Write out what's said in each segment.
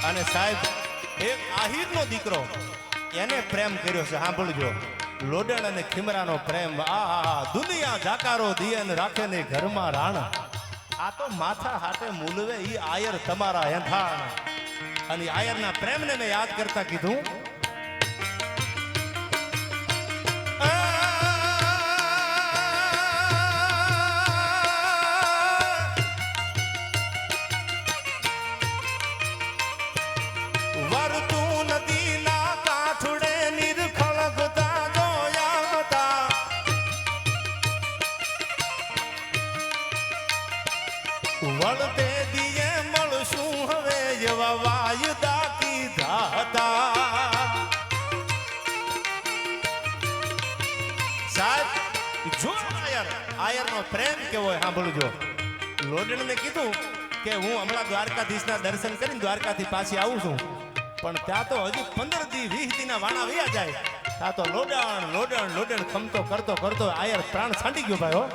અને સાહેબ એક આહિરનો દીકરો એને પ્રેમ કર્યો છે. સાંભળજો, લોડણ અને ખીમરાનો પ્રેમ. આ દુનિયા જાકારો દિયન રાખે ને ઘરમાં રાણ. આ તો માથા હાટે મૂલવે ઈ આયર તમારા હેઠાણ. અને આયરના પ્રેમને મેં યાદ કરતા કીધું, વળતે દિયે મળશું હવે એવા વાયદા કીધા હતા. સાહેબ જો આયરનો પ્રેમ કેવો હોય સાંભળજો. લોડણને કીધું કે હું હમણાં દ્વારકાધીશના દર્શન કરીને દ્વારકાથી પાછી આવું છું, પણ ત્યાં તો હજી 15 દી 20 દીના વાણા વયા જાય. ત્યાં તો લોડણ લોડણ લોડણ ખમતો કરતો કરતો આયર પ્રાણ છાંડી ગયો ભાઈ હો.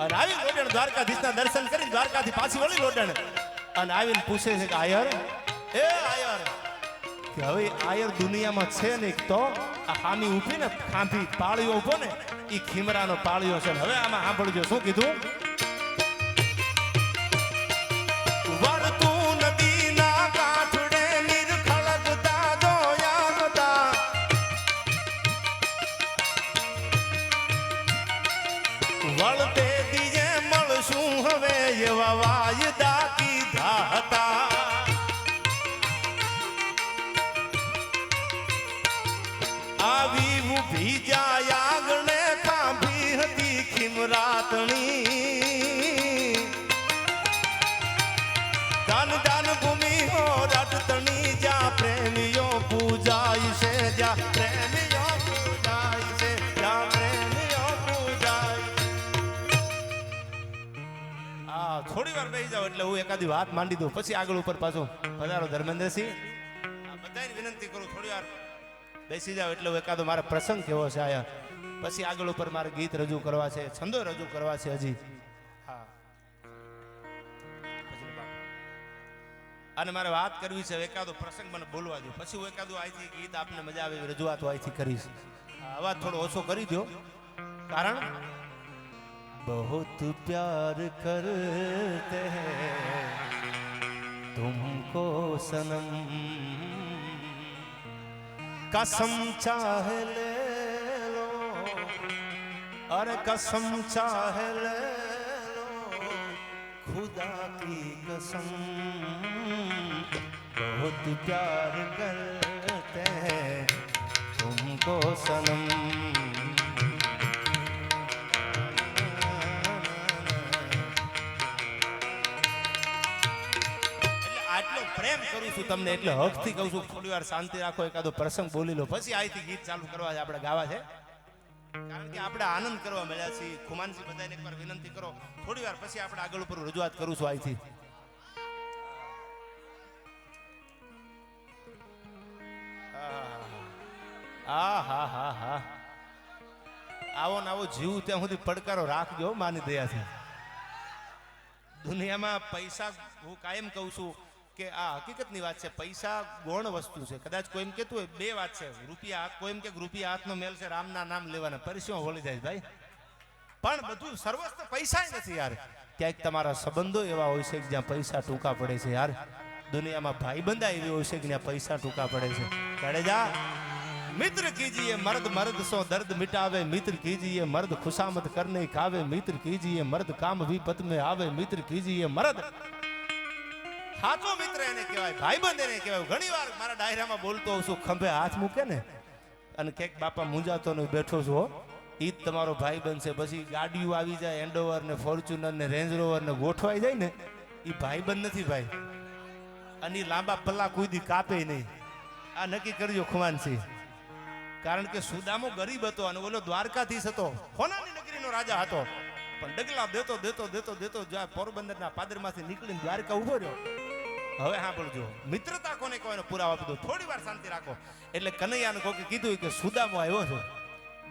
અને આવી લોડણ દ્વારકાધીશના દર્શન કરી દ્વારકાથી પાછી વળી લોડણ અને આવીને પૂછે છે કે આયર, એ આયર, કે હવે આયર દુનિયામાં છે નહીં તો આ હામી ઊભી ને ખાંભી પાળીઓ ઊભો ને એ ખીમરાનો પાળીઓ છે. હવે આમાં સાંભળજો શું કીધું, વળતું નદીના કાંઠડે નિરખળકતા જોયા હતા. વળતે શું હવે એવા વાયદા કીધા હતા. આવી ઊભી જાય આગળ ખાંભી હતી ખીમરાતણી. દાન દાન ભૂમિ હો રટતણી જ્યાં પ્રેમીઓ પૂજાય છે, જ્યાં પ્રેમીઓ પૂજાય છે, જ્યાં પ્રેમીઓ પૂજાય. થોડી વાર બેસી જાઓ એટલે હું એકાદી વાત માંડી દઉં, પછી આગળ ઉપર પાછું પધારો ધર્મેન્દ્રસિંહ. બધાને વિનંતી કરું થોડી વાર બેસી જાઓ એટલે એકાદો મારે પ્રસંગ કેવો છે આયા, પછી આગળ ઉપર મારે ગીત રજૂ કરવા છે, છંદો રજૂ કરવા છે હજી. હા, અને મારે વાત કરવી છે, એકાદો પ્રસંગ મને બોલવા દો, પછી હું એકાદું અહીંથી ગીત આપને મજા આવે રજૂઆત અહીંથી કરીશ. અવાજ થોડો ઓછો કરી દો, કારણ बहुत प्यार करते हैं तुमको सनम, कसम चाहे ले लो, अरे कसम चाहे ले लो, खुदा की कसम, बहुत प्यार करते हैं तुमको सनम. પ્રેમ કરું છું તમને એટલે હકથી કહું છું, થોડી વાર શાંતિ રાખો, એકાદો પ્રસંગ બોલી લો, પછી અહીંથી ગીત ચાલુ કરવા છે, આપણે ગાવા છે. કારણ કે આપણે આનંદ કરવા મળ્યા છીએ. ખુમાનસિંહ બધાને એકવાર વિનંતી કરો થોડી વાર, પછી આપણે આગળ ઉપર રજૂઆત કરું છું અહીંથી. હા હા હા હા, આવો ને આવો જીવ ત્યાં સુધી પડકારો રાખજો માની દયાથી. દુનિયામાં પૈસા, હું કાયમ કહું છું કે આ હકીકતની વાત છે, પૈસા ગૌણ વસ્તુ છે. કદાચ કોઈ એમ કહેતું હોય બે વાત છે, રૂપિયા કોઈ એમ કે રૂપિયા હાથનો મેલ છે, રામના નામ લેવાના, પરિશ્રમ હોળી જાય ભાઈ. પણ બધું સર્વસ્વ પૈસા નથી યાર. ક્યાંક તમારા સંબંધો એવા હોય છે કે જ્યાં પૈસા ટૂંકા પડે છે યાર. દુનિયામાં ભાઈબંધા એવી હોય છે કે જ્યાં પૈસા ટૂંકા પડે છે. જાડેજા, मित्र कीजिए मर्द मर्द सो दर्द मिटावे, मित्र कीजिए मर्द खुशामद करने खावे, मित्र कीजिए मर्द काम विपत में आवे, मित्र कीजिए मर्द. સાચો મિત્ર એને કહેવાય, ભાઈબંધ એને કહેવાય. ઘણીવાર મારા ડાયરામાં બોલતો હોઉં છું, ખંભે હાથ મૂકે ને અને કેક બાપા મૂંઝાતો ને બેઠો છું, હો ઈ જ તમારો ભાઈબંધ છે. પછી ગાડીઓ આવી જાય, એન્ડોવર ને ફોર્ચ્યુનર ને રેન્જ રોવર ને ગોઠવાઈ જાય ને, ઈ ભાઈબંધ નથી ભાઈ. અને લાંબા પલ્લા કોઈ દી કાપે નહીં. આ નક્કી કરજો ખુમાનસિંહ. કારણ કે સુદામો ગરીબ હતો અને ઓલો દ્વારકાધીશ હતો, હોનાની નગરીનો રાજા હતો, પણ ડગલા દેતો દેતો દેતો દેતો પોરબંદરના પાદરમાંથી નીકળીને દ્વારકા ઉભો રહ્યો. હવે સાંભળજો, મિત્રતા કોને કોઈને પુરાવા આપી દો, થોડી વાર શાંતિ રાખો. એટલે કનૈયાને કોકે કીધું કે સુદામો આવ્યો છે,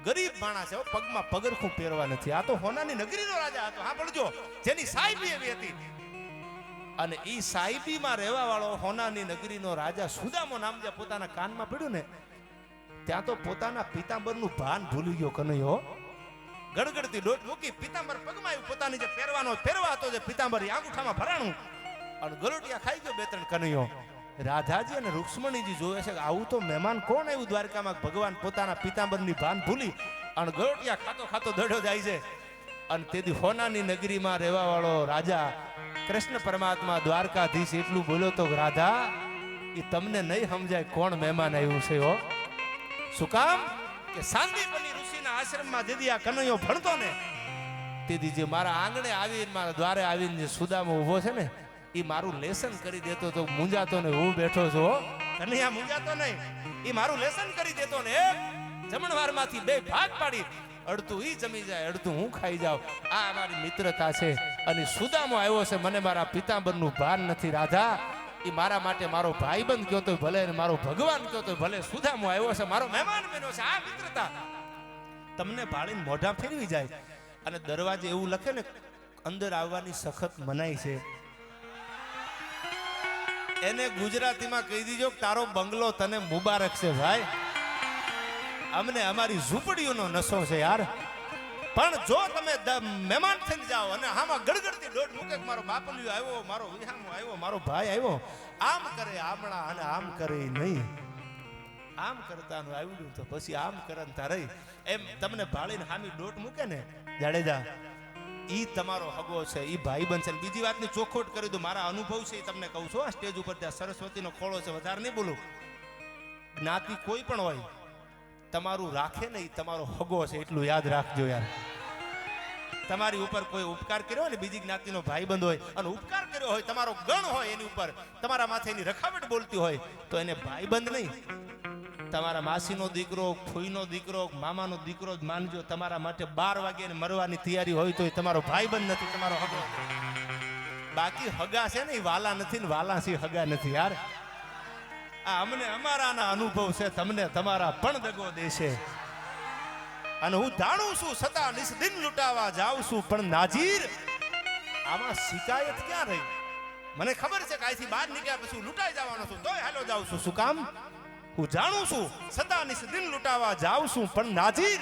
ગરીબ માણસ છે, પગમાં પગરખું પહેરવા નથી, આ તો હોનાની નગરીનો રાજા હતો. સાંભળજો, જેની સાહેબી એવી હતી. અને ઈ સાઈબીમાં રહેવા વાળો હોનાની નગરીનો રાજા સુદામો નામ જે પોતાના કાનમાં પડ્યું ને ત્યાં તો પોતાના પિતાંબરનું ભાન ભૂલી ગયો કનૈયો. ગડગડતી દોટ મૂકી પિતાંબર પગમાં આવ્યું, પોતાની જે પહેરવા હતો જે પિતાંબર આંગૂઠામાં ભરાણું અને ગલોટિયા ખાઈ ગયો બે ત્રણ કનૈયો. રાધાજી અને રૂક્ષ્મણીજી જોવે છે કે આવું તો મહેમાન કોણ આવ્યું દ્વારકામાં, ભગવાન પોતાના પિતાંબરની ભાન ભૂલી અને ગલોટિયા ખાતો ખાતો દડ્યો જાય છે. અને તેથી હોનાની નગરીમાં રહેવા વાળો રાજા કૃષ્ણ પરમાત્મા દ્વારકાધીશ એટલું બોલ્યો તો રાધા એ તમને નહીં સમજાય કોણ મહેમાન આવ્યું છે. હો શું કામ કે સાંદીપની ઋષિના આશ્રમમાં જેદી આ કનૈયો ભણતો ને તેથી જે મારા આંગણે આવીને મારા દ્વારે આવીને જે સુદામો ઊભો છે ને એ મારું લેસન કરી દેતો તો મૂંઝાતો ને હું બેઠો છું. કનૈયા મૂંઝાતો નહીં, એ મારું લેસન કરી દેતો ને. જમણવારમાંથી બે ભાગ પાડી અડધું ઈ જમી જાય અડધું હું ખાઈ જાઉં. આ અમારી મિત્રતા છે. અને સુદામો આવ્યો છે, મને મારા પિતાંબરનું ભાન નથી રાધા. એ મારા માટે મારો ભાઈબંધ કયો તો ભલે ને મારો ભગવાન કયો તો ભલે. સુદામો આવ્યો છે, મારો મહેમાન બન્યો છે. આ મિત્રતા તમને ભાળીને મોઢા ફેરવી જાય. અને દરવાજે એવું લખે ને અંદર આવવાની સખત મનાઈ છે. એને ગુજરાતીમાં કહી દીજો તારો બંગલો તને મુબારક છે ભાઈ. અમને અમારી ઝૂંપડીઓનો નશો છે યાર. પણ જો તમે મહેમાન થઈને જાઓ અને આમાં ગડગડતી દોડ મૂકે મારો બાપલિયો આવ્યો, મારો વિહામો આવ્યો, મારો ભાઈ આવ્યો, આમ કરે આમણા અને આમ કરે નહીં. આમ કરતાનું આવ્યું તો પછી આમ કરતા રહી. એમ તમને ભાળીને હામી દોટ મૂકે ને જાડેજા, ઈ તમારો હગો છે, ઈ ભાઈબંધ છે. બીજી વાતની ચોખવટ કરી દઉં, મારા અનુભવ છે એ તમને કહું છું. આ સ્ટેજ ઉપર ત્યાં સરસ્વતીનો ખોળો છે, વધારે નહીં બોલું. જ્ઞાતિ કોઈ પણ હોય તમારું રાખે ને એ તમારો હગો છે એટલું યાદ રાખજો યાર. તમારી ઉપર કોઈ ઉપકાર કર્યો હોય ને બીજી જ્ઞાતિનો ભાઈબંધ હોય અને ઉપકાર કર્યો હોય, તમારો ગણ હોય એની ઉપર, તમારા માથે એની રખાવટ બોલતી હોય તો એને ભાઈબંધ નહીં, તમારા માસીનો દીકરો, ફૂઈનો દીકરો, મામાનો દીકરો જ માનજો. તમારા માટે 12 વાગે મરવાની તૈયારી હોય તો એ તમારો ભાઈબંધ નથી, તમારો હગો. બાકી હગા છે ને એ વાલા નથી ને વાલા છે હગા નથી યાર. આ અમને અમારાના અનુભવ છે, તમને તમારા પણ દગો દેશે. અને હું જાણું છું સદા નિસ્દિન લૂંટાવા જાઉં છું પણ નાજીર આમાં શિકાયત ક્યાં રહી? મને ખબર છે કે અહીંથી બહાર નીકળ્યા પછી લૂંટાઈ જવાનો છું તોય હાલો જાઉં છું. શું કામ? હું જાણું છું સદા નિસ્દિન લૂંટાવા જાઉં છું પણ નાજીર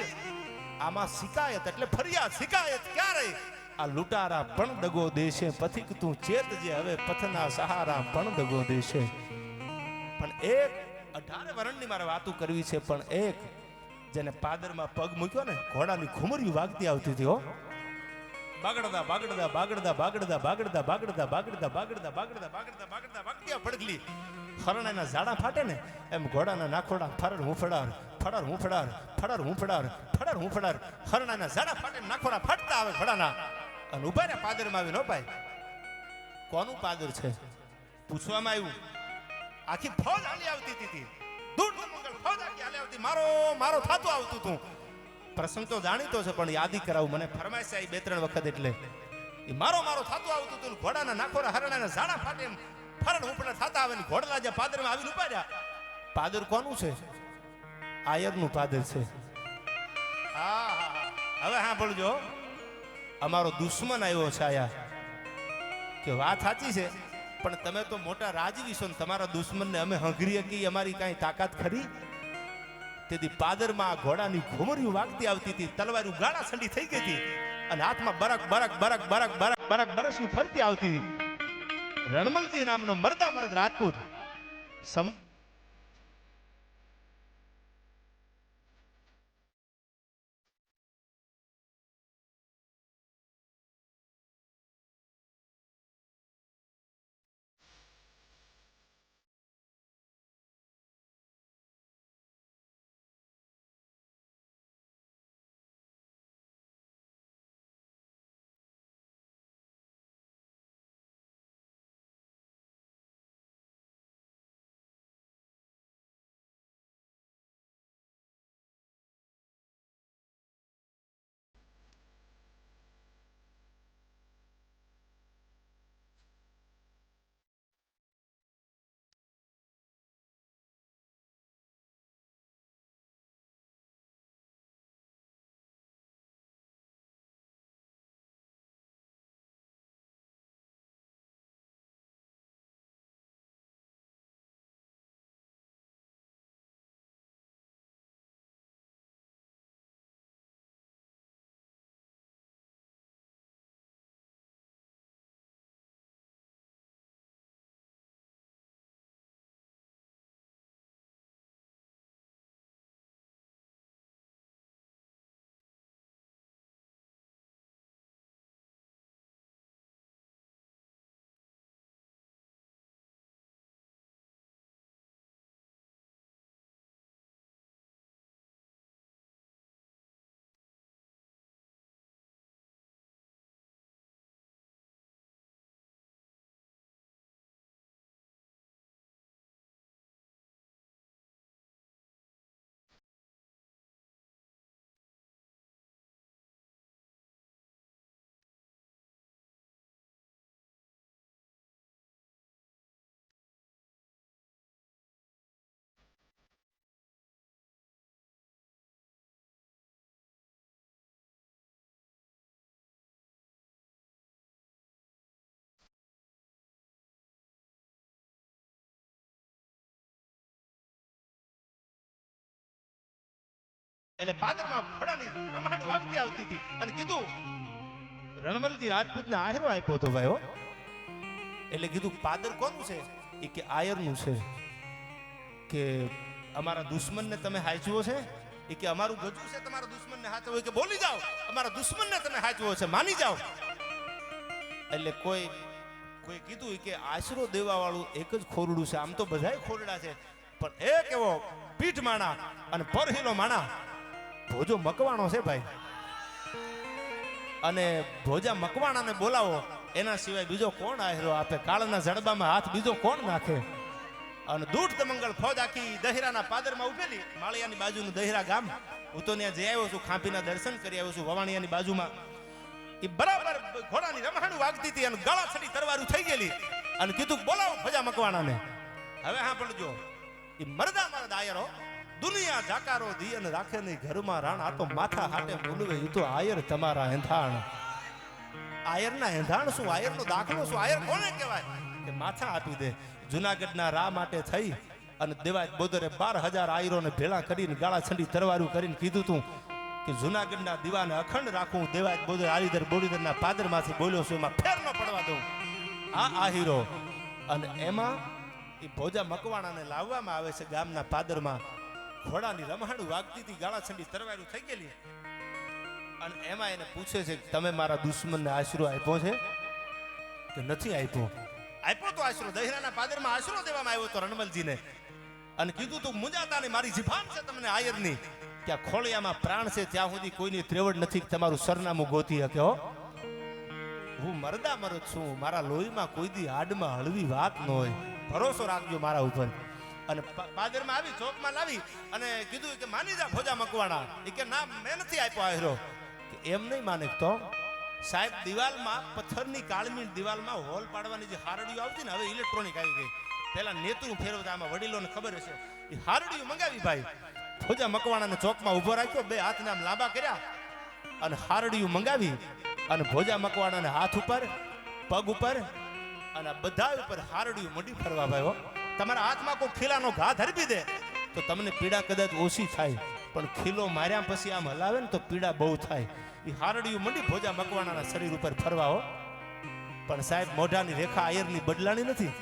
આમાં શિકાયત એટલે ફરિયાદ, શિકાયત ક્યાં રહી? આ લૂંટારા પણ દગો દેશે. પથિક તું ચેતજે હવે પથના સહારા પણ દગો દેશે. પણ એક 18 વર્ષની મારે વાતો કરવી છે. પણ એક જેને પાદરમાં પગ મૂક્યો ને ઘોડાની ઘુમરિયું વાગતી આવતી હતી. હો બાગડતા બાગડતા બાગડતા બાગડતા બાગડતા બાગડતા બાગડતા બાગડતા બાગડતા બાગડતા બાગડતા વાગતી પડગલી હરણાના ઝાડા ફાટે ને એમ ઘોડાના નાખોડા ફરર હુંફડાર ફડર હુંફડાર ફડર હુંફડાર ફડર હુંફડાર હરણાના ઝાડા ફાટે નાખોડા ફાટતા આવે ઘોડાના. અને ઉભા રે પાદરમાં આવીને ભાઈ કોનું પાદર છે પૂછવામાં આવ્યું. આખી ફોજ હાલી આવતી હતી, દૂર મંગળ ફોજ આખી હાલી આવતી, મારો મારો થાતું આવતું હતું. પ્રસંગ તો જાણીતો છે પણ યાદી કરાવું, મને ફરમાઈશ આવી 2-3 વખત એટલે એ મારો મારો થાતું આવતું હતું. ઘોડાના નાખોરા હરણાના ઝાડા ફાટે એમ ફરડ ઉપડા થાતા આવે ને ઘોડલા જે પાદરમાં આવીને ઉપાડ્યા. પાદર કોનું છે? આયરનું પાદર છે. હા હવે સાંભળજો, અમારો દુશ્મન આવ્યો છે આયા. કે વાત સાચી છે પણ તમે તો મોટા રાજવી છો ને તમારા દુશ્મનને અમે હંગરીએ કે અમારી કાંઈ તાકાત ખરી? તેથી પાદરમાં ઘોડાની ઘુમરિયું વાગતી આવતી હતી, તલવારી ગાળા સંડી થઈ ગઈ હતી અને હાથમાં બરક બરક બરક બરક બરક બરક બરસની ફરતી આવતી હતી. રણમલજી નામનો મરદા મરદ રાજપૂત એટલે પાદરમાં ઘોડાની રમાડ વાગતી આવતી હતી અને કીધું રણમલજી રાજપૂતને આહેરો આપ્યો હતો ભાઈ હો. એટલે કીધું પાદર કોનું છે? એ કે આયરનું છે. કે અમારા દુશ્મનને તમે હાચવો છે? એ કે અમારું ગજુ છે તમારા દુશ્મનને હાચવો? કે બોલી જાઓ, અમારા દુશ્મનને તમે હાચવો છે, માની જાઓ. એટલે કોઈ કીધું કે આશરો દેવા વાળું એક જ ખોરડું છે. આમ તો બધાય ખોરડા છે, પણ એક એવો પીઠ માણા અને પરહીલો માણા ભોજો મકવાણો છે ભાઈ. અને ભોજા મકવાણાને બોલાવો, એના સિવાય બીજો કોણ આહેરો આપે? કાળના જડબામાં હાથ બીજો કોણ નાખે? અને દૂઢ દમંગળ ફોજ આખી દહેરાના પાદરમાં ઉભેલી. માળિયાની બાજુનું દહેરા ગામ, હું તો ત્યાં જઈ આવ્યો છું, ખાંભીના દર્શન કરી આવ્યો છું. વવાણિયાની બાજુમાં એ બરાબર ઘોડાની રમહાણું વાગતી હતી અને ગળા છડી તરવારું થઈ ગયેલી. અને કીધું બોલાવો ભજા મકવાણાને. હવે હા પડજો, એ મરદા મરદ આયરો દુનિયા જાકારો દી અને રાખે નહીં ઘરમાં રાણ. આ તો માથા હાટે બોલવે, એ તો આયર તમારા એંધાણ. આયરના એંધાણ શું? આયરનો દાખલો શું? આયર કોને કહેવાય? કે માથા આપી દે. જુનાગઢના રા માટે થઈ અને દેવાય બોદરે 12,000 આયરોને ભેળા કરીને ગાળા છંડી તરવારું કરીને કીધું તું કે જુનાગઢના દીવાને અખંડ રાખું. દેવાય બોદર આલીદર બોડીદરના પાદરમાંથી બોલ્યો છું, એમાં ફેર ન પડવા દઉં. આ આહીરો. અને એમાં એ ભોજા મકવાણાને લાવવામાં આવે છે ગામના પાદરમાં. ઘોડાની રમહાણું વાગતી હતી, ગાળા છંડી તરવારું થઈ ગયેલી. અને એમાં એને પૂછે છે કે તમે મારા દુશ્મનને આશરો આપ્યો છે કે નથી આપ્યો? આપ્યો તો આશરો, દહેરાના પાદરમાં આશરો દેવામાં આવ્યો તો રણમલજીને. અને કીધું તું મુંજાતા ને મારી જીભાન છે તમને આયરની, ત્યાં ખોળિયામાં પ્રાણ છે ત્યાં સુધી કોઈની ત્રેવડ નથી કે તમારું સરનામું ગોતી શકે. હો, હું મરદા મરદ છું, મારા લોહીમાં કોઈ દી હાડમાં હળવી વાત ન હોય. ભરોસો રાખજો મારા ઉપર. અને પાદરમાં આવી, ચોકમાં લાવી અને કીધું કે માની જા ભોજા મકવાણા. એ કે ના, મેં નથી આપ્યો આયરો. કે એમ નહીં માને તો સાહેબ, દિવાલમાં પથ્થરની કાળમીણ દિવાલમાં હોલ પાડવાની જે હારડીઓ આવતી ને, હવે ઇલેક્ટ્રોનિક આવી ગઈ. પેલા નેતું ફેરવતા, આમાં વડીલોને ખબર હશે. એ હારડીઓ મંગાવી ભાઈ. ભોજા મકવાણાને ચોકમાં ઉભો રાખ્યો, બે હાથને આમ લાંબા કર્યા અને હારડીઓ મંગાવી અને ભોજા મકવાણાને હાથ ઉપર, પગ ઉપર અને બધા ઉપર હારડીઓ મંડી ફરવા ભાઈ. તમારા હાથમાં કોઈ ખીલાનો ઘા ધરબી દે તો તમને પીડા કદાચ ઓછી થાય, પણ ખીલો માર્યા પછી આમ હલાવે ને તો પીડા બહુ થાય. એ હારડીયું મંડી ભોજા મકવાણાના શરીર ઉપર ફરવા. હો, પણ સાહેબ મોઢાની રેખા આયરની બદલાણી નથી.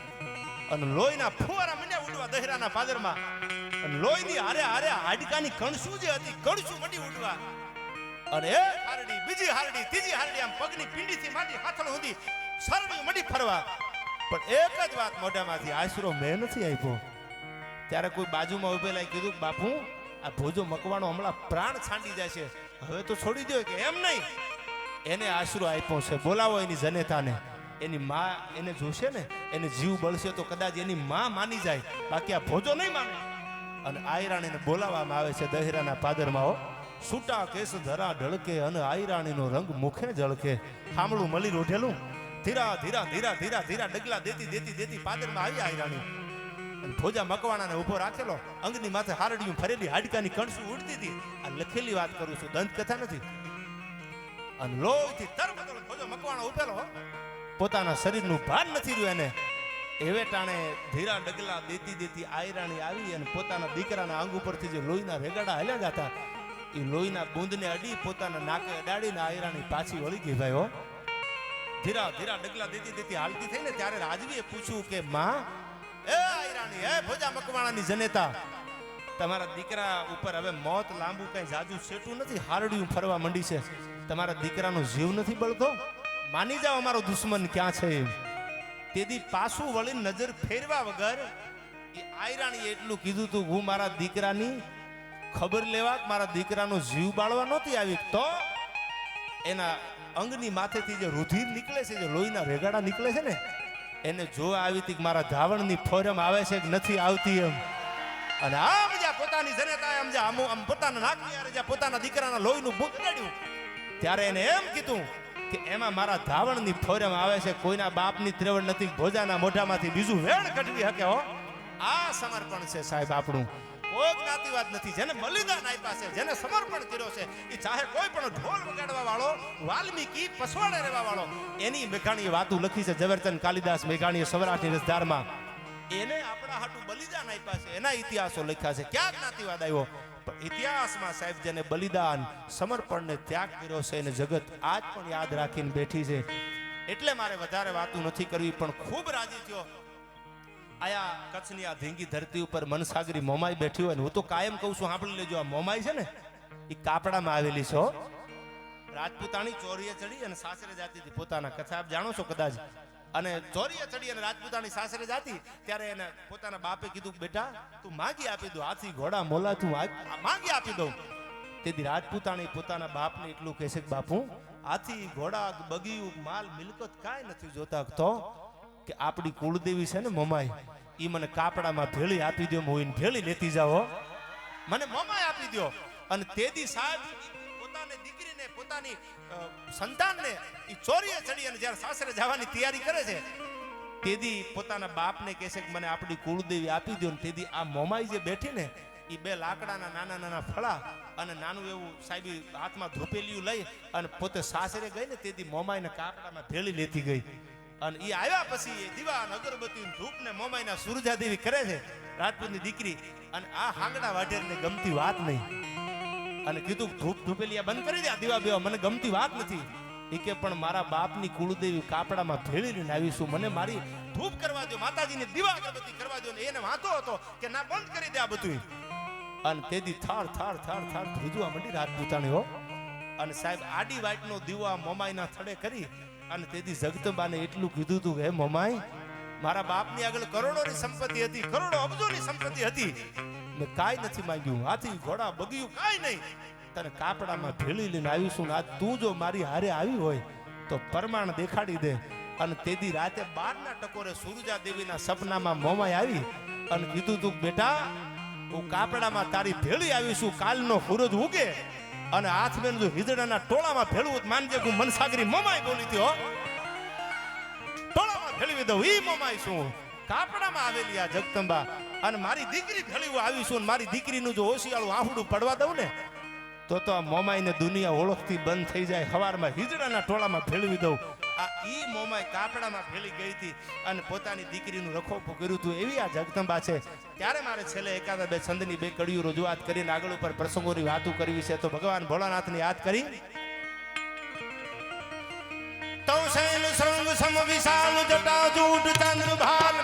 અને લોહીના ફુવારા મંડ્યા ઉડવા દહેરાના પાદરમાં. અને લોહીની હારે હારે હાડકાની કણસું જે હતી, કણસું મંડી ઉડવા. અને એક હારડી, બીજી હારડી, ત્રીજી હારડી, આમ પગની પિંડીથી માંડી હાથળ સુધી સરડીયું મંડી ફરવા. પણ એક જ વાત મોઢામાંથી, આશરો મેં નથી આપ્યો. ત્યારે કોઈ બાજુમાં ઉભેલા કીધું, બાપુ આ ભોજો મકવાણો હમણાં પ્રાણ છાંડી જાય છે, હવે તો છોડી દો. કે એમ નહીં, એને આશરો આપ્યો છે. બોલાવો એની જનેતાને. એની માં એને જોશે ને, એને જીવ બળશે તો કદાચ એની માં માની જાય, બાકી આ ભોજો નહીં માને. અને આયરાણીને બોલાવવામાં આવે છે દહેરાના પાદરમાં. હો, છૂટા કેસ ધરા ઢળકે અને આયરાણીનો રંગ મુખે ઝળકે. હામળું મળી રોઢેલું ધીરા ધીરા ધીરા ધીરા ધીરા ડગલા દેતી દેતી દેતી પાદરમાં આવી આયરાણી. ભોજા મકવાણાને ઉભો રાખેલો, અંગની માથે હારડીયું ફરેલી, હાડકાની કણસું ઉડતી હતી. આ લખેલી વાત કરું છું, દંત કથા નથી. અને લોહીથી તરબતર ભોજો મકવાણો ઉભેલો, પોતાના શરીરનું ભાન નથી રહ્યું એને. એવે ટાણે ધીરા ડગલા દેતી દેતી આયરાણી આવી અને પોતાના દીકરાના અંગ ઉપરથી જે લોહીના રેગાડા હાલ્યા જતા, એ લોહીના બૂંદને અડી પોતાના નાકે અડાડીને આયરાણી પાછી વળી ગઈ ભાઈ. હો, ધીરા ધીરા ડગલા દેતી દેતી હાલતી થઈ ને ત્યારે રાજવીએ પૂછ્યું કે માં, એ આયરાણી, એ ભોજા મકવાણાની જનેતા, તમારા દીકરા ઉપર હવે મોત લાંબુ કઈ જાજુ સેટું નથી, હારડીયું ફરવા મંડી છે, તમારા દીકરાનો જીવ નથી બળતો? માની જાઓ અમારો દુશ્મન ક્યાં છે. તેથી પાછું વળી નજર ફેરવા વગર એ આયરાણીએ એટલું કીધું તું, હું મારા દીકરાની ખબર લેવા, મારા દીકરાનો જીવ બાળવા નહોતી આવી. તો એના અંગની માથેથી જે રુધિર નીકળે છે, જે લોહીના રેગાડા નીકળે છે ને, એને જોવા આવી હતી કે મારા ધાવણની ફોરમ આવે છે કે નથી આવતી એમ. અને આમ જ્યાં પોતાની જનેતાએ આમ પોતાના નાકની આરે જ્યાં પોતાના દીકરાના લોહીનું બૂંદ રેડ્યું, ત્યારે એને એમ કીધું કે એમાં મારા ધાવણની ફોરમ આવે છે, કોઈના બાપની ત્રેવડ નથી, ભોજાના મોઢામાંથી બીજું વેણ કઢવી શકે. હો, આ સમર્પણ છે સાહેબ આપણું. કોઈ જ્ઞાતિવાદ નથી. જેને બલિદાન આપ્યા છે, જેને સમર્પણ કર્યો છે, એ ચાહે કોઈ પણ ઢોલ વગાડવા વાળો, વાલ્મીકી પસવાડે રહેવા વાળો, એની મેઘાણીએ વાતું લખી છે ઝવેરચંદ કાલિદાસ મેઘાણીએ સૌરાષ્ટ્રની રસધારમાં. એને આપણા હાટું બલિદાન આપ્યા છે, એના ઇતિહાસો લખ્યા છે. ક્યાં જ્ઞાતિવાદ આવ્યો? પણ ઇતિહાસમાં સાહેબ જેને બલિદાન સમર્પણને ત્યાગ કર્યો છે એને જગત આજ પણ યાદ રાખીને બેઠી છે. એટલે મારે વધારે વાતો નથી કરવી, પણ ખૂબ રાજી થયો. આયા કચ્છની આ ધીંગી ધરતી ઉપર મનસાગરી મોમાઈ બેઠી હોય ને, હું તો કાયમ કહું છું, સાંભળી લેજો, આ મોમાઈ છે ને એ કાપડામાં આવેલી છો. રાજપૂતાણી ચોરીએ ચડી અને સાસરે જાતી હતી પોતાના, કથા આપ જાણો છો કદાચ. અને ચોરીએ ચડી અને રાજપૂતાણી સાસરે જાતી ત્યારે એને પોતાના બાપે કીધું, બેટા તું માગી આપી દો, હાથી ઘોડા મોલા તું માગી આપી દઉં. તેથી રાજપૂતાણી પોતાના બાપને એટલું કહે છે કે બાપુ હાથી ઘોડા બગીયું માલ મિલકત કાંઈ નથી જોતા, તો કે આપણી કુળદેવી છે ને મોમાઈ, ઈ મને કાપડામાં ભેળી આપી દો, હું ભેળી લેતી જાઓ, મને મોમાઈ આપી દો. અને તેદી સાહેબ પોતાની દીકરીને પોતાની સંતાનને ઈ ચોરીએ ચડી અને જ્યારે સાસરે જવાની તૈયારી કરે છે, તેદી પોતાના બાપને કહે છે કે મને આપણી કુળદેવી આપી દો. ને તેદી આ મોમાઈ જે બેઠી ને એ બે લાકડાના નાના નાના ફળા અને નાનું એવું સાહેબ હાથમાં ધ્રુપેલિયું લઈ અને પોતે સાસરે ગઈ ને તેથી મોમાઈને કાપડામાં ભેળી લેતી ગઈ. અને એ આવ્યા પછી એ દીવાન અગરબત્તી ધૂપ ને મોમાઈના સુરજા દેવી કરે છે, રાજપૂતની દીકરી. અને આ હાંગડા વાઢેરને ગમતી વાત નહીં, અને કીધું ધૂપ ધૂપેલિયા બંધ કરી દે, આ દીવા બેવા મને ગમતી વાત નથી. એ કે પણ મારા બાપની કુળદેવી કાપડામાં ભેળી લઈને આવીશું, મને મારી ધૂપ કરવા દો, માતાજીને દીવા અગરબત્તી કરવા દો. એને વાંધો હતો કે ના બંધ કરી દે આ બધું. અને તેથી થાળ થાળ થાળ થાળ ધ્રુજવા મંડી રાજપૂતાણી હો. અને સાહેબ આડી વાટનો દીવો આ મોમાઈના થડે કરી અને તેથી જગદંબાને એટલું કીધું હતું કે હે મોમાઈ, મારા બાપની આગળ કરોડોની સંપત્તિ હતી, કરોડો અબજોની સંપત્તિ હતી, મેં કાંઈ નથી માંગ્યું, હાથી ઘોડા બગીયું કાંઈ નહીં, તને કાપડામાં ભેળી લઈને આવીશું. આજ તું જો મારી હારે આવી હોય તો પ્રમાણ દેખાડી દે. અને તેદી રાતે 12ના ટકોરે સુરજા દેવીના સપનામાં મોમાઈ આવી અને કીધું તું બેટા હું કાપડામાં તારી ભેળી આવીશું, કાલનો સૂરજ ઉગે અને હાથમેન જો હિજડાના ટોળામાં ભેળવું માનજે હું મનસાગરી મોમાઈ બોલી હતી હો, ટોળામાં ભેળવી દઉં. ઈ મોમાઈ શું કાપડામાં આવેલી આ જગદંબા, અને મારી દીકરી ભેળવી આવીશું, મારી દીકરીનું જો ઓશિયાળું આહુડું પડવા દઉં ને તો આ મોમાઈને દુનિયા ઓળખતી બંધ થઈ જાય. સવારમાં હિજડાના ટોળામાં ભેળવી દઉં. આ ઈ મોમાઈ કાપડામાં ભેળી ગઈ હતી અને પોતાની દીકરીનું રખોપું કર્યું હતું. એવી આ જગદંબા છે. ત્યારે મારે છેલ્લે એકાદા બે છંદની બે કડીઓ રજૂઆત કરીને આગળ ઉપર પ્રસંગોની વાતો કરવી છે. તો ભગવાન ભોળાનાથને યાદ કરી તૌ શૈલ સંગ સમ વિશાલ જટા જૂટ ચંદ્ર ભાલ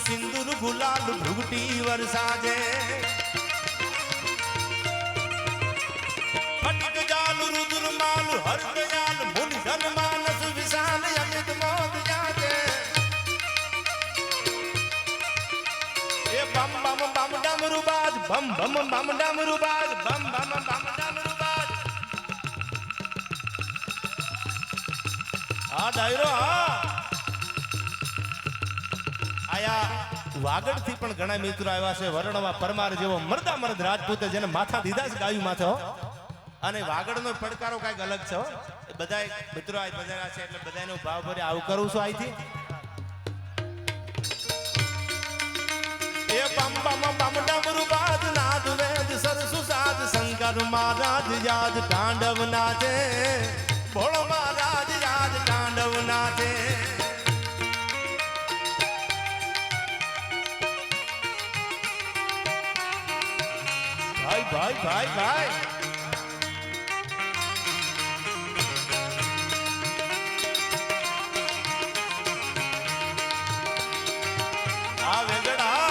सिंदूर गुलाल भुगटी वरसाजे फटक जाल रुद्र माल हर दयाल मुन धन मानस विशाल अमित मोद जागे ए बम बम बम डमरू बाज बम बम बम डमरू बाज बम बम बम डमरू बाज आ डायरो आ આયા વાગડ થી પણ ઘણા મિત્રો આવ્યા છે. વરણવા પરમાર જેવો મરદા મર્દ રાજપૂતે જેને માથા દીધા છે ગાયું માથે. અને વાગડનો પડકારો કાંઈક અલગ છે. બધા મિત્રો આ બજારા છે એટલે બધાનો ભાવ ભરે આવું કરું છું અહીંથી. એ બમ બમ બમ ડમરુ બાજ નાદ વેદ સરસુ સાજ શંકર મહારાજ યાદ તાંડવ નાચે ભોળો મહારાજ યાદ તાંડવ નાચે. ભાઈ ભાઈ ભાઈ આ વેગડા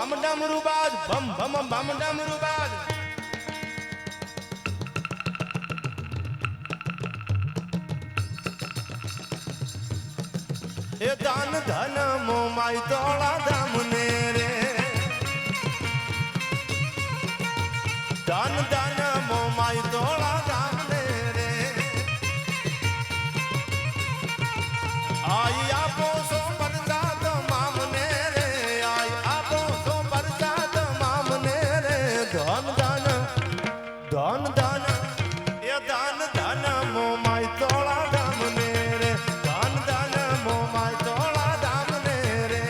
બમ ડમરૂ બાજ બમ બમ બમ ડમરૂ બાજ એ દાન ધન મો માય તોળા ધામ ને રે દાન ધન મો માય તોળા ધામ ને રે આઈ આપો સો પરસાદ મામને રે આઈ આપો સો પરસાદ મામને રે ધન ધન ધન ધન એ દાન ધન મો માય તોળા ધામ ને રે દાન ધન મો માય તોળા ધામ ને રે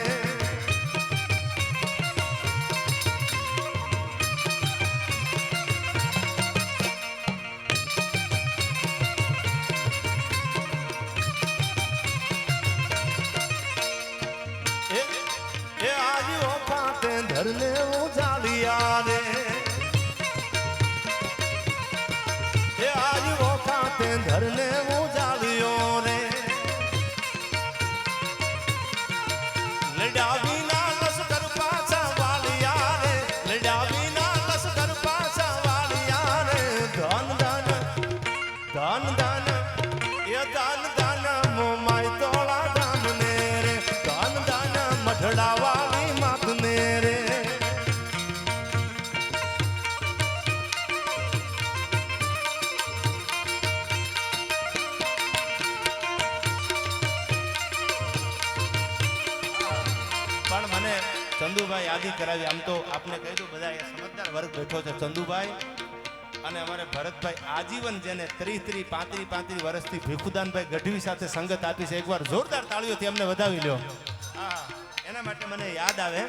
એ આજ ઓફાતે ધરને ઉજાલિયા રે એ આજ ઓફાતે ધરને ઉજાલિયો રે લડાવીના લશ્કર પાછા વાલિયા રે લડાવીના લશ્કર પાછા વાલિયા રે ધન ધન ધન ધન એ ધન ધન મો માય તોળા ધામ ને રે ધન ધન મઢડા વાળી માત ને રે પણ મને ચંદુભાઈ યાદી કરાવી આમ તો આપને કહી દઉં બધા એ સમજદાર વર્ગ બેઠો છે ચંદુભાઈ અને અમારે ભરતભાઈ આજીવન જેને 30 35 વર્ષથી ભીખુદાનભાઈ ગઢવી સાથે સંગત આપી છે એકવાર જોરદાર તાળીઓથી અમને વધાવી લ્યો હા એના માટે મને યાદ આવે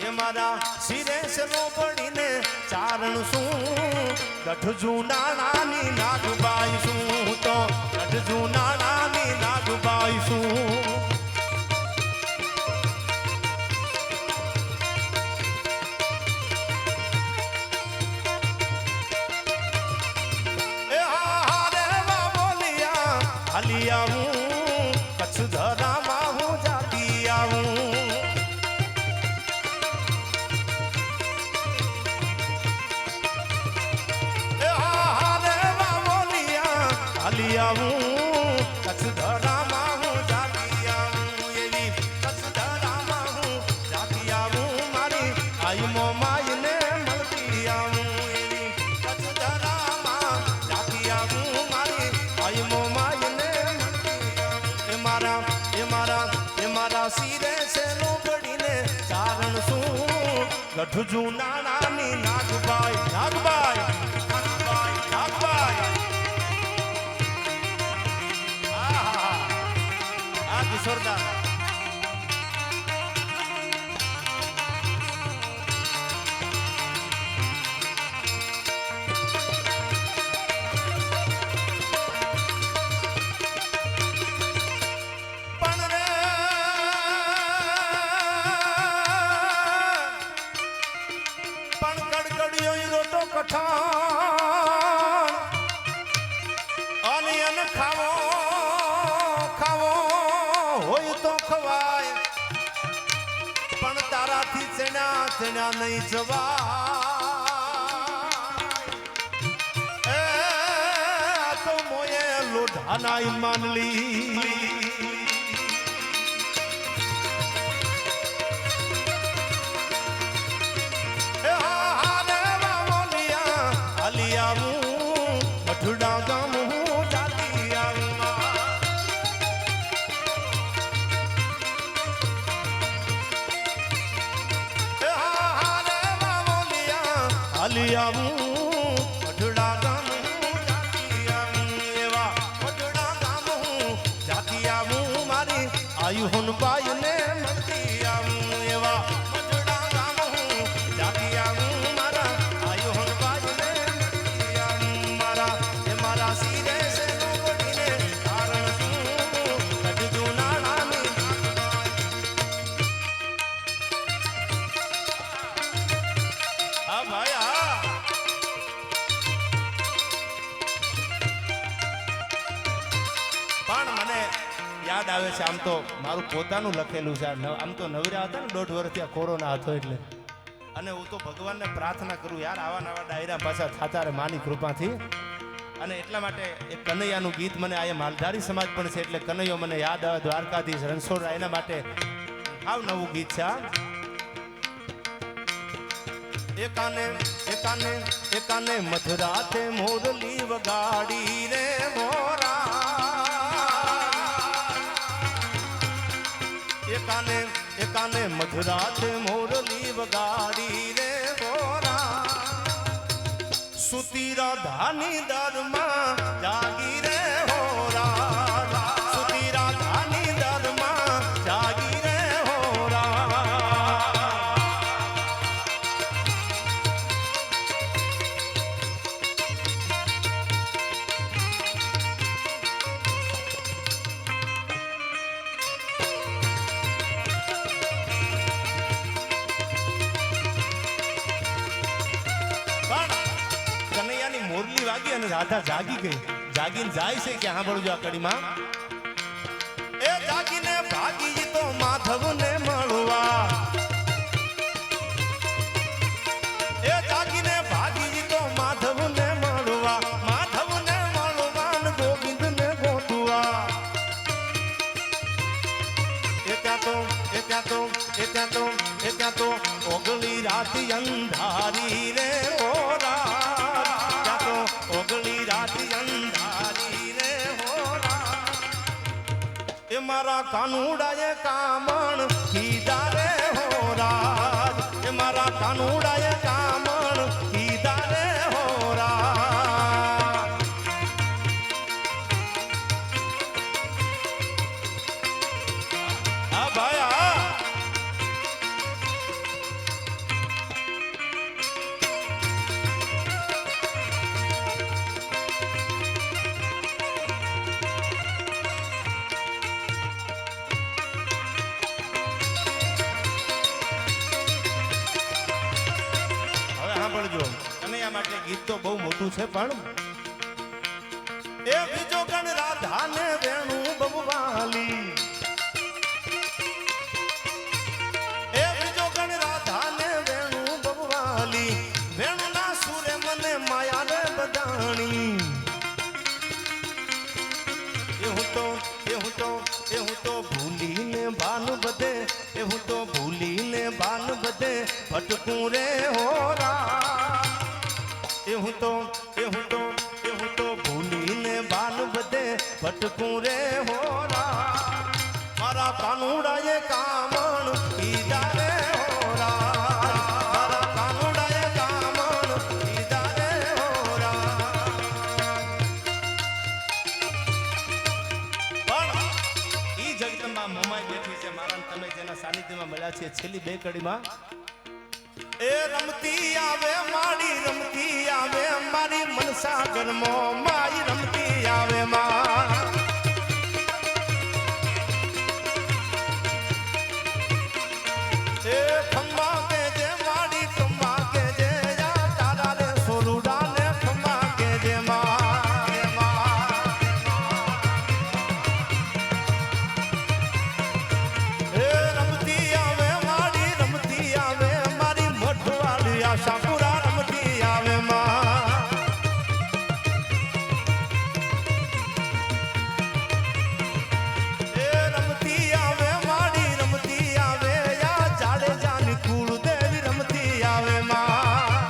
એ મારા શિરે સનો પડીને ચારણ શું ગઢજુ નાણાની નાગબાઈ શું તો ગઢજુ નાણાની નાગબાઈ શું હાલી આવું કચ્છ ધરામાં હું જાતી આવું હાલી આવું કચ્છ ધરામાં હું જાતી આવું એવી કચ્છ ધરામાં હું જાતી આવું મારી આઈમો માયને મળતી આવું એવી કચ્છ ધરામાં જાતી આવું મારી આઈમો માયને મારા શિરે સેનો પડીને ચારણ શું ગઢજુ નાણાની નાગબાઈ નાગબાઈ નાગબાઈ નાગબાઈ આ કિશોરદા કઠણ અને ખાવો ખાવો હોય તો ખવાય પણ તારાથી ચણા ચણા નહીં જવાય એ તો મોએ લોઢાના માનલી મઠડા ગામ હું જાતી આવું હાલી આવું મઠડા ગામ હું જાતી આવું એવા મઠડા ગામ હું જાતી આવું મારી આયુહન બાઈ ને મળતી આવું એવા મઠડા ગામ હું જાતી આવું મારા આયુહન બાઈ ને મળતી આવું મારા શિરે સેનો પડીને કારણ શું ગઢજુ નાણાની હા ભાઈ હા પણ મને યાદ આવે છે. આમ તો મારું પોતાનું લખેલું છે. આમ તો નવરા હતા ને 1.5 વર્ષથી આ કોરોના હતો એટલે. અને હું તો ભગવાનને પ્રાર્થના કરું યાર આવા નવા ડાયરા પાછા થતા રહે માની કૃપાથી. અને એટલા માટે એક કનૈયાનું ગીત મને આ માલધારી સમાજ પણ છે એટલે કનૈયો મને યાદ આવે દ્વારકાધીશ રણછોડરાય એના માટે આવ નવું ગીત છે. એકાને એકાને એકાને મધરાતે મોરલી વગાડી રે મોરા. એકાને એકાને મધરાતે મોરલી વગાડી રે મોરા. સુતી રાધાની દરમાં જાગી રે હોરા. સુતી રાધાની દરમાં જાગી રે હોરા. કનૈયાની મોરલી વાગી અને રાધા જાગી ગઈ. જાગીને જાય છે કે સાંભળજો આ કડીમાં. એ જાગીને ભાગી તો માધવને મળવા. એ જાગીને ભાગી તો માધવને મળવા. માધવને મળવા ને ગોવિંદને ગોતવા. એ ત્યાં તો એ ત્યાં તો એ ત્યાં તો એ ત્યાં તો ઓગળી રાત અંધારી રે ઓરા. ઓગળી રાત અંધારી રે હોરા. એ મારા કાનુડાએ કામણ કીધા રે હોરા. એ મારા કાનુડાએ કામણ કીધા રે હોરા. આ ભાઈ માટે ગીત તો બહુ મોટું છે પણ એ બીજો ગણ રાધાને વેણું બબવાલી. એ બીજો ગણ રાધાને વેણું બબવાલી. વેણુના સુરે મને માયા રે બદાણી. એ હું તો ભૂલીને બાન બધે. એ હું તો ભૂલીને બાન બધે ભટકું રે હોરા. એ હું તો ભૂલીને બાન બધે ભટકું રે હોરા. મારા કાનુડાએ કામણ કીધા રે હોરા. મારા કાનુડાએ કામણ કીધા રે હોરા. પણ ઈ જગદંબા મોમાઈ બેઠી છે મારા તમે જેના સાનિધ્યમાં મળ્યા છે છેલ્લી 2 કડીમાં. એ રમતી આવે મારી રમતી આવે મારી મનસાગરમો મારી રમતી આવે માં. એ ખંભા કે જે મારી ખંભા કે જે તારા રે સોરુડા ને ખંભા કે જે માં. એ રમતી આવે મારી રમતી આવે આશાપુરા રમતી આવે માં. એ રમતી આવે મારી રમતી આવે યા જાડેજાની કુળદેવી રમતી આવે માં.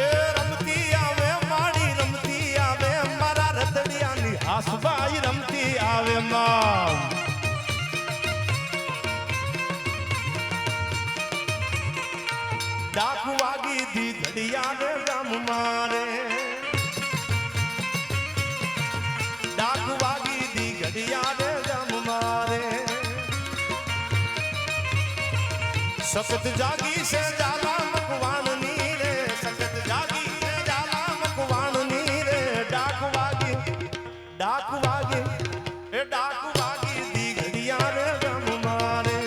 એ રમતી આવે મારી રમતી આવે મારા રતડિયાની આસબાઈ રમતી આવે માં. ડાક વાગી દી ઘડિયાળે ગામ મારે. ડાક વાગી દી ઘડિયાળે ગામ મારે. સખત જાગી છે जाला મકવાણની રે. સખત જાગી છે जाला મકવાણની રે. ડાક વાગી એ ડાક વાગી દી ઘડિયાળે ગામ મારે.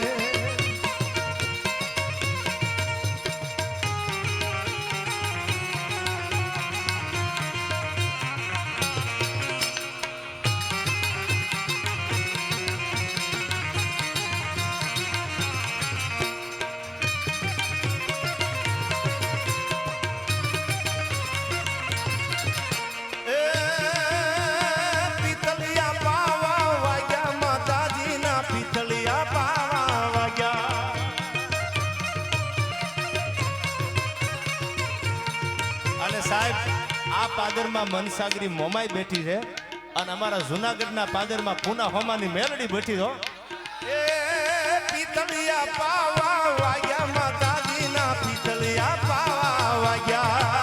સાહેબ આ પાદરમાં મનસાગરી મોમાઈ બેઠી છે અને અમારા જુનાગઢના પાદરમાં પૂના હોમાની મેલડી બેઠી છો એ પીતળિયા પાવા વાગ્યા માતાજીના પીતળિયા પાવા વાગ્યા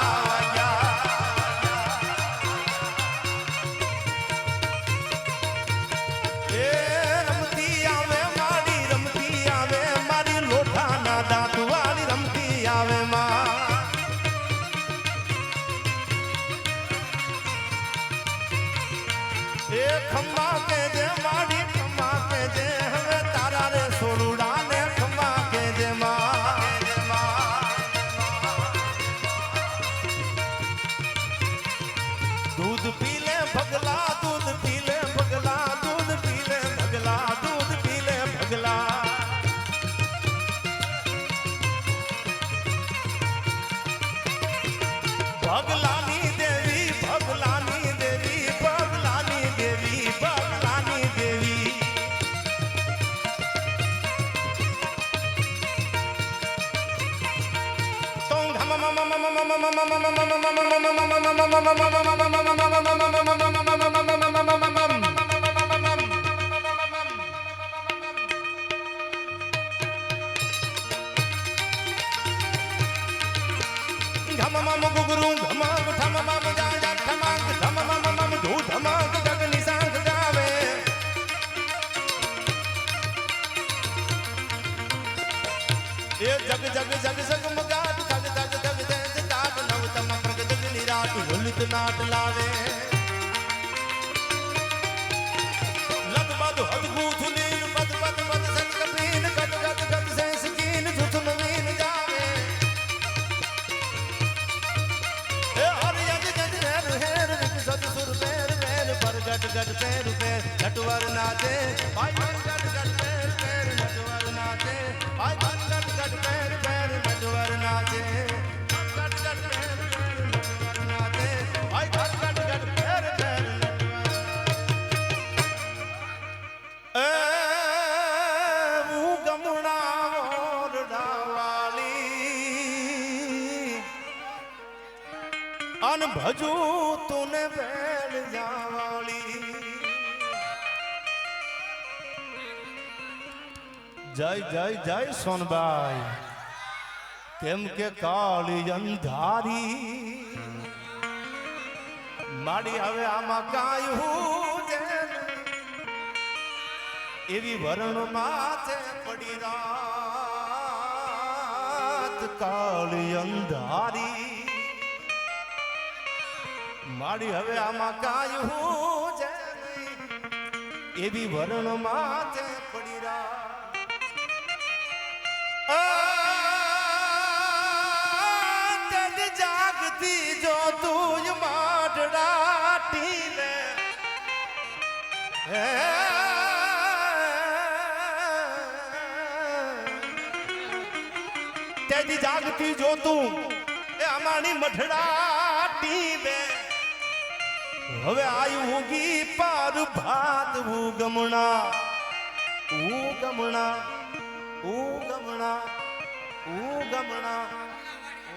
खम्मा के जे माड़ी खम्मा के जे हवे तारा रे सोरुड़ा ने खम्मा के जे दूध पी ले भगला दूध पी ले भगला दूध पी ले भगला दूध पी ले भगला भगलानी देवी भगलानी देवी भगलानी देवी भगलानी देवी धमम गुगुरु धमम धमम जा जा धमक धमम धू धमक जगनी सांग गावे ये जग जग जग जग मगाट जग जग जग जग जाट नव तम प्रगट निराट हुलित नाट लावे लद बद हद गूथ नील पद पद पद सन कपीन गद गद गद से सकीन जुत नवीन जावे ए हरि यज जज हेर हेर विक सत सुर पैर पैर पर गट गट पैर पैर नटवर नाचे भाई गट गट पैर पैर नटवर नाचे भाई गट गट पैर पैर नटवर नाचे गट गट पैर पैर नटवर नाचे भाई गट गट पैर पैर नटवर ए वो गमुना ओरडा वाली अन भजू तूने बैल जावाली जय जय जय सोनबाई केम के काली अंधारी माड़ी हवे आमा कायू एवी वरण माथे पड़ी रात काली अंधारी माड़ी हवे आमा कायू एवी वरण माथे पड़ी रात तद जागती जो तू माडड़ा टीले तद जागती जो तू अमानी मठड़ा टीले हवे आयु होगी पार भात वो गमना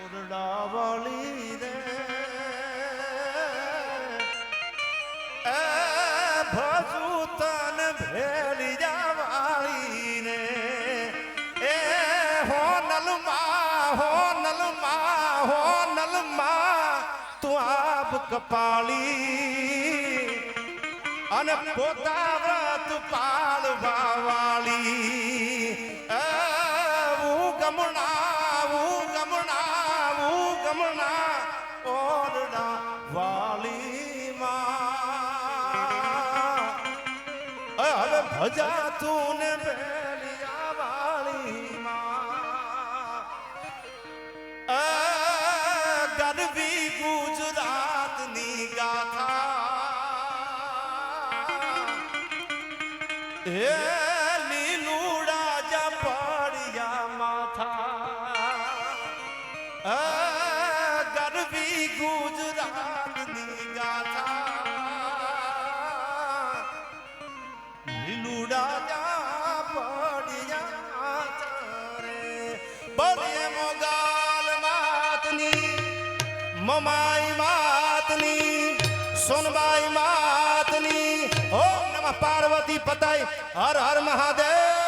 ओरडा वाली रे ए भजू तन भेलिया वाली रे ए हो नलमा तू आप कपाली अन पोता व्रत पालवा वाली गमना ओरडा वाली माँ हवे भजा तूने बेलिया वाली माँ गरबी गुजरात नी गाथा लीलूड़ा जा पड़िया माथा गरबी गुजरात नी गाथा लीलूड़ा जा पड़िया रे बड़े मोगाल मातनी મમાઈ માતની સોનબાઈ માતની ઓમ નમઃ પાર્વતી પતાય હર હર મહાદેવ